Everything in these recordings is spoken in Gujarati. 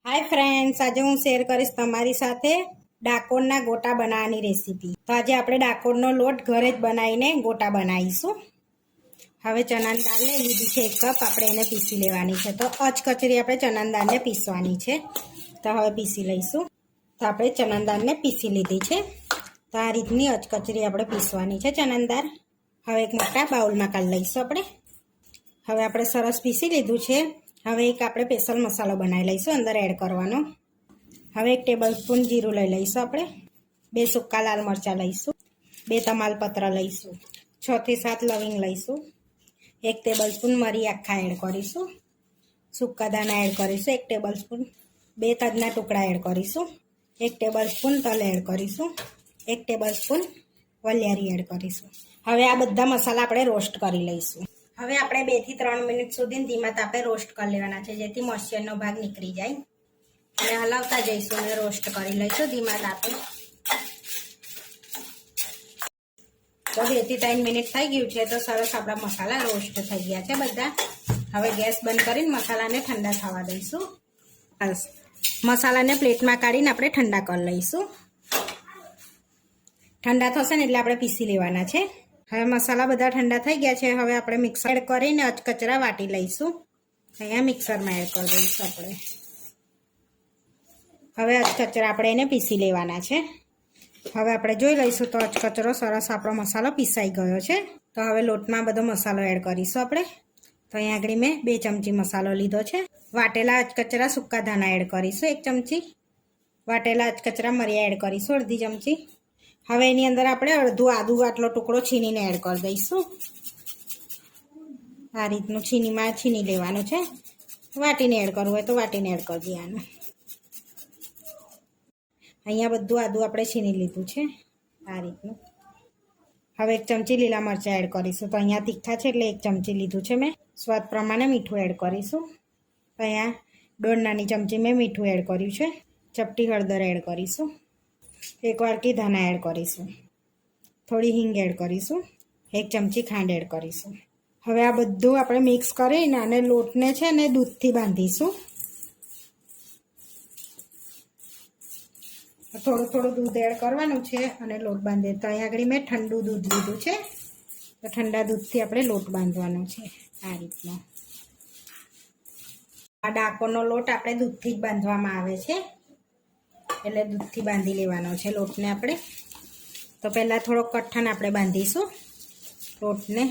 हाय फ्रेंड्स, आज हूँ शेर करीश तमारी साथे डाकोरना गोटा बनाववानी रेसिपी। तो आज આપણે ડાકોરનો લોટ ઘરે જ બનાવીને ગોટા બનાવીશું। હવે ચણાની દાળ લઈ લીધી છે 1 કપ, આપણે એને પીસી લેવાની છે। તો અચકચરી આપણે ચણાની દાળને પીસવાની છે, તો હવે પીસી લઈશું। તો આપણે ચણાની દાળને પીસી લીધી છે, તો આ રીતની અચકચરી આપણે પીસવાની છે ચણાની દાળ। હવે એક મોટા બાઉલમાં કાઢી લઈશું આપણે। હવે આપણે સરસ પીસી લીધું છે। હવે એક આપણે સ્પેશિયલ મસાલો બનાવી લઈશું, અંદર એડ કરવાનો। હવે 1 ટેબલસ્પૂન જીરું લઈ લઈશું આપણે, 2 સૂકા લાલ મરચાં લઈશું, 2 તમાલપત્ર લઈશું, 6 થી 7 લવિંગ લઈશું, 1 ટેબલસ્પૂન મરી આખા એડ કરીશું, સૂકા દાણા એડ કરીશું 1 ટેબલસ્પૂન, 2 તજના ટુકડા એડ કરીશું, 1 ટેબલસ્પૂન તલ એડ કરીશું, 1 ટેબલસ્પૂન વલિયારી એડ કરીશું। હવે આ બધા મસાલા આપણે રોસ્ટ કરી લઈશું। હવે આપણે 2 થી 3 મિનિટ સુધી ધીમા તાપે રોસ્ટ કરી લેવાના છે, જેથી મોઇશ્ચરનો ભાગ નીકળી જાય, અને હલાવતા જઈશું અને રોસ્ટ કરી લઈશું ધીમા તાપે। તો 2 થી 3 મિનિટ થઈ ગયું છે, તો સરસ આપણા મસાલા રોસ્ટ થઈ ગયા છે બધા। હવે ગેસ બંધ કરીને મસાલાને ઠંડા થવા દઈશું। મસાલાને પ્લેટમાં કાઢીને આપણે ઠંડા કરી લઈશું। ઠંડા થશે ને એટલે આપણે પીસી લેવાના છે। હવે મસાલા બધા ઠંડા થઈ ગયા છે, હવે આપણે મિક્સર એડ કરીને અચકચરા વાટી લઈશું। અહીંયા મિક્સરમાં એડ કરી દઈશું આપણે। હવે અચકચરા આપણે એને પીસી લેવાના છે। હવે આપણે જોઈ લઈશું તો અચકચરો સરસ આપણો મસાલો પીસાઈ ગયો છે। તો હવે લોટમાં બધો મસાલો એડ કરીશું આપણે। તો અહીંયા આગળ મેં 2 ચમચી મસાલો લીધો છે। વાટેલા અચકચરા સૂકા ધાણા એડ કરીશું 1 ચમચી, વાટેલા અચકચરા મરિયા એડ કરીશું અડધી ચમચી। હવે એની અંદર આપણે અડધું આદુ આટલો ટુકડો છીનીને એડ કરી દઈશું। આ રીતનું છીની લેવાનું છે, વાટીને એડ કરવું હોય તો વાટીને એડ કરી દેવાનું। અહીંયા બધું આદુ આપણે છીની લીધું છે આ રીતનું। હવે 1 ચમચી લીલા મરચાં એડ કરીશું। તો અહીંયા તીખા છે એટલે 1 ચમચી લીધું છે મેં। સ્વાદ પ્રમાણે મીઠું એડ કરીશું। તો અહીંયા 1.5 નાની ચમચી મેં મીઠું એડ કર્યું છે। ચપટી હળદર એડ કરીશું, 1 વાટકી ધાણા એડ કરીશું, થોડી હિંગ એડ કરીશું, 1 ચમચી ખાંડ એડ કરીશું। હવે આ બધું આપણે મિક્સ કરીને અને લોટને છે ને દૂધથી બાંધીશું। થોડું દૂધ એડ કરવાનું છે અને લોટ બાંધીએ। તો અહીંયા આગળ મેં ઠંડુ દૂધ લીધું છે, તો ઠંડા દૂધથી આપણે લોટ બાંધવાનો છે આ રીતનો। આ ડાકોરનો લોટ આપણે દૂધથી જ બાંધવામાં આવે છે, એટલે દૂધથી બાંધી લેવાનો છે લોટને આપણે। તો પહેલાં થોડોક કઠણ આપણે બાંધીશું લોટને,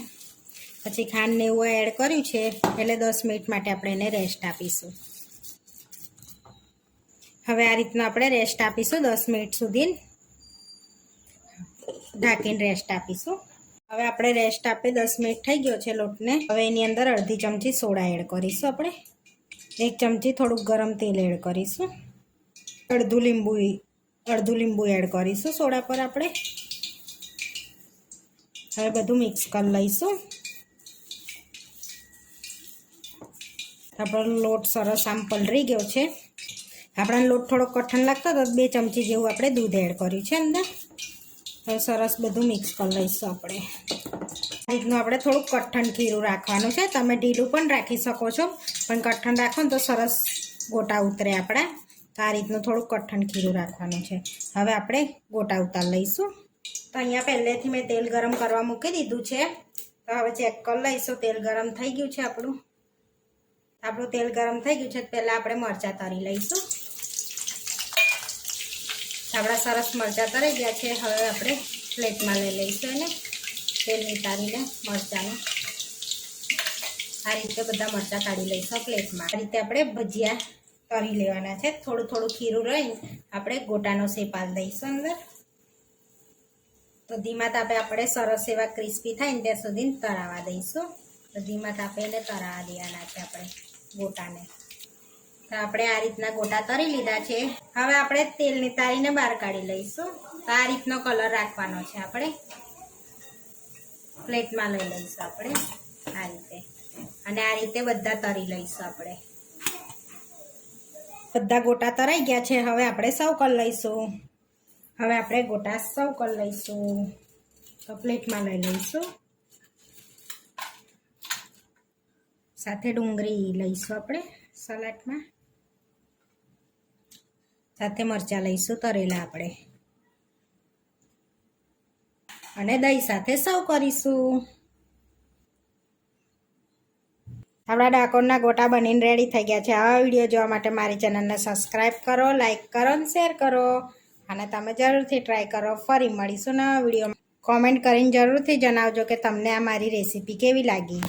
પછી ખાંડને એવું એડ કર્યું છે એટલે 10 મિનિટ માટે આપણે એને રેસ્ટ આપીશું। હવે આ રીતના આપણે રેસ્ટ આપીશું 10 મિનિટ સુધી, ઢાંકીને રેસ્ટ આપીશું। હવે આપણે રેસ્ટ આપીએ 10 મિનિટ થઈ ગયો છે લોટને। હવે એની અંદર અડધી ચમચી સોડા એડ કરીશું આપણે, 1 ચમચી થોડુંક ગરમ તેલ એડ કરીશું, અડધું લીંબુ એડ કરીશું સોડા પર આપણે। હવે બધું મિક્સ કરી લઈશું। આપણો લોટ સરસ આમ પલળી ગયો છે। આપણા લોટ થોડો કઠણ લાગતો તો 2 ચમચી જેવું આપણે દૂધ એડ કર્યું છે અંદર। હવે સરસ બધું મિક્સ કરી લઈશું આપણે। આ રીતનું આપણે થોડુંક કઠણ ખીરું રાખવાનું છે, તમે ઢીલું પણ રાખી શકો છો, પણ કઠણ રાખો ને તો સરસ ગોટા ઉતરે આપણા। તો આ રીતનું થોડુંક કઠણ ખીરું રાખવાનું છે। હવે આપણે ગોટા ઉતાર લઈશું। તો અહીંયા પહેલેથી મેં તેલ ગરમ કરવા મૂકી દીધું છે, તો હવે ચેક કરી લઈશું તેલ ગરમ થઈ ગયું છે આપણું। તેલ ગરમ થઈ ગયું છે, પહેલાં આપણે મરચાં તળી લઈશું। આપણા સરસ મરચાં તળી ગયા છે। હવે આપણે પ્લેટમાં લઈ લઈશું એને, તેલ નિતારીને મરચાંનું આ રીતે બધા મરચાં કાઢી લઈશું પ્લેટમાં। આ રીતે આપણે ભજીયા તળી લેવાના છે। થોડું ખીરું રહીને આપણે ગોટાનો શેપ આપી દઈશું અંદર। તો ધીમા તાપે આપણે સરસ એવા ક્રિસ્પી થાય ને ત્યાં સુધી તળાવવા દઈશું। તો ધીમા તાપે એને તળાવવા દેવાના છે આપણે ગોટાને। તો આપણે આ રીતના ગોટા તળી લીધા છે। હવે આપણે તેલ નિતારીને બહાર કાઢી લઈશું। તો આ રીતનો કલર રાખવાનો છે આપણે, પ્લેટમાં લઈ લઈશું આપણે આ રીતે, અને આ રીતે બધા તળી લઈશું આપણે। બધા ગોટા તળાઈ ગયા છે, હવે આપણે સર્વ કરી લઈશું। હવે આપણે ગોટા સર્વ કરી લઈશું। તો પ્લેટમાં લઈ લઈશું, સાથે ડુંગળી લઈશું આપણે સલાડમાં। સાથે મરચાં લઈશું તરેલા આપણે, અને દહીં સાથે સર્વ કરીશું. આપણા ડાકોરના ગોટા બનીને રેડી થઈ ગયા છે. આવા વિડીયો જોવા માટે મારી ચેનલને સબસ્ક્રાઈબ કરો, લાઈક કરો અને શેર કરો. અને તમે જરૂરથી ટ્રાય કરો. ફરી મળીશું નવા વિડીયોમાં. કોમેન્ટ કરીને જરૂરથી જણાવજો કે તમને આ મારી રેસીપી કેવી લાગી.